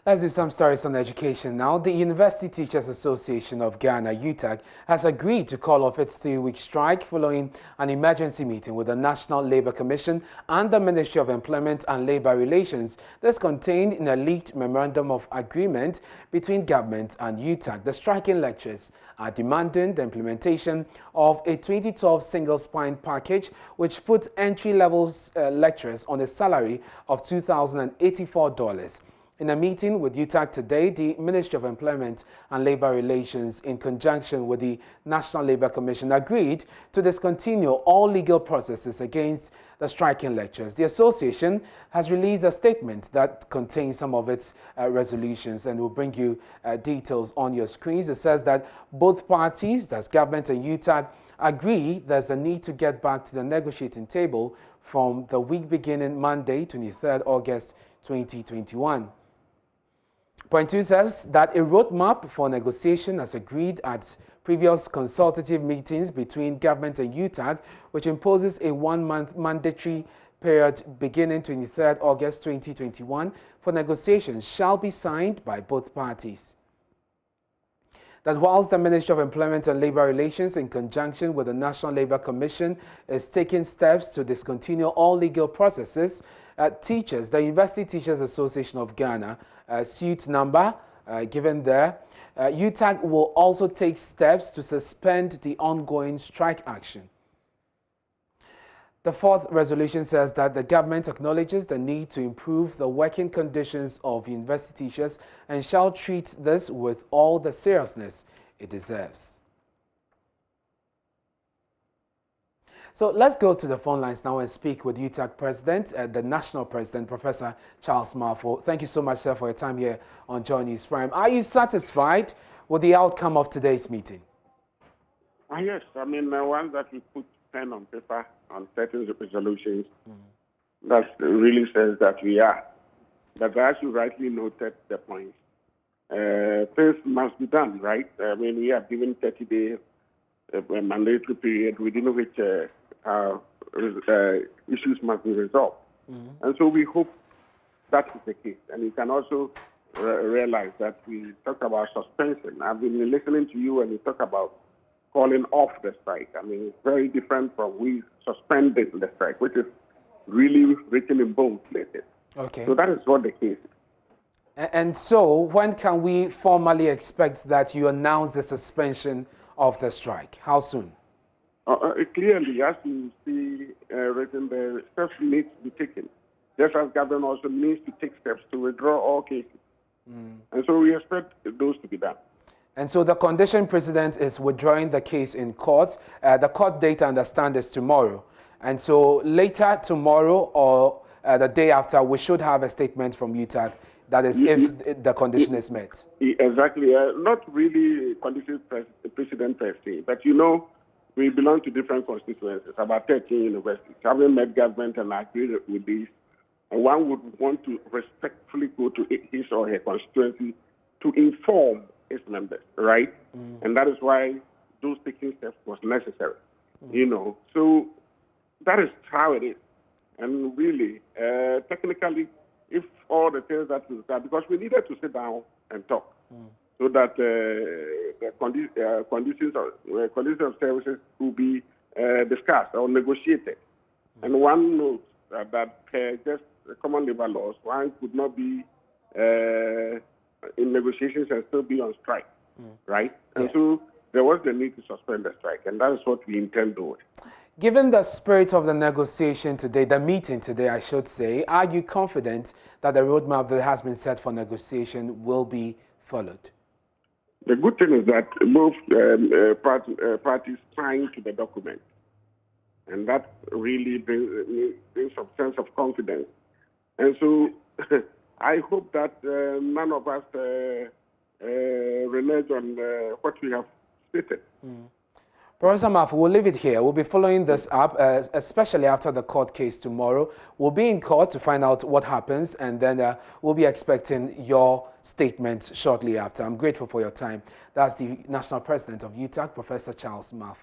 Let's do some stories on education now. The University Teachers Association of Ghana, UTAG, has agreed to call off its 3-week strike following an emergency meeting with the National Labour Commission and the Ministry of Employment and Labour Relations. This contained in a leaked memorandum of agreement between government and UTAG. The striking lecturers are demanding the implementation of a 2012 single-spine package which put entry-level lecturers on a salary of $2,084. In a meeting with UTAC today, the Ministry of Employment and Labour Relations, in conjunction with the National Labour Commission, agreed to discontinue all legal processes against the striking lecturers. The association has released a statement that contains some of its resolutions, and will bring you details on your screens. It says that both parties, that's government and UTAC, agree there's a need to get back to the negotiating table from the week beginning Monday, 23rd August 2021. Point 2 says that a roadmap for negotiation as agreed at previous consultative meetings between government and UTAG, which imposes a 1-month mandatory period beginning 23rd August 2021 for negotiations, shall be signed by both parties. That whilst the Ministry of Employment and Labour Relations, in conjunction with the National Labour Commission, is taking steps to discontinue all legal processes, teachers, the University Teachers Association of Ghana, suit number given there, UTAG will also take steps to suspend the ongoing strike action. The fourth resolution says that the government acknowledges the need to improve the working conditions of university teachers and shall treat this with all the seriousness it deserves. So let's go to the phone lines now and speak with UTAC President, the National President, Professor Charles Marfo. Thank you so much, sir, for your time here on Joy News Prime. Are you satisfied with the outcome of today's meeting? Yes. I mean, once that we put pen on paper on certain resolutions, that really says that we are. But as you rightly noted the point, things must be done, right? I mean, we have given 30-day mandatory period within which issues must be resolved. And so we hope that is the case. And you can also realize that we talk about suspension. I've been listening to you and you talk about calling off the strike. I mean, it's very different from we suspended the strike, which is really written in bold places. Okay. So that is what the case is. And so when can we formally expect that you announce the suspension of the strike? How soon? Clearly, as you see written there, steps need to be taken. Just as government also needs to take steps to withdraw all cases. And so we expect those to be done. And so the condition precedent is withdrawing the case in court. The court date, I understand, is tomorrow. And so later tomorrow or the day after, we should have a statement from UTAG. That is, if the condition is met. Exactly. Not really condition precedent per se, but you know, we belong to different constituencies, about 13 universities. Having met government and agreed with this, and one would want to respectfully go to his or her constituency to inform its members, right? And that is why those taking steps was necessary, you know. So that is how it is. And really, technically, if all the things that we've done, because we needed to sit down and talk, so that the conditions of services will be discussed or negotiated. And one notes that just common labor laws, one could not be in negotiations and still be on strike, right? And so there was the need to suspend the strike, and that is what we intend doing. Given the spirit of the negotiation today, the meeting today, I should say, are you confident that the roadmap that has been set for negotiation will be followed? The good thing is that both parties signed to the document, and that really brings some sense of confidence. And so I hope that none of us renege on what we have stated. Professor Marfo, we'll leave it here. We'll be following this up, especially after the court case tomorrow. We'll be in court to find out what happens, and then we'll be expecting your statement shortly after. I'm grateful for your time. That's the National President of UTAC, Professor Charles Marfo.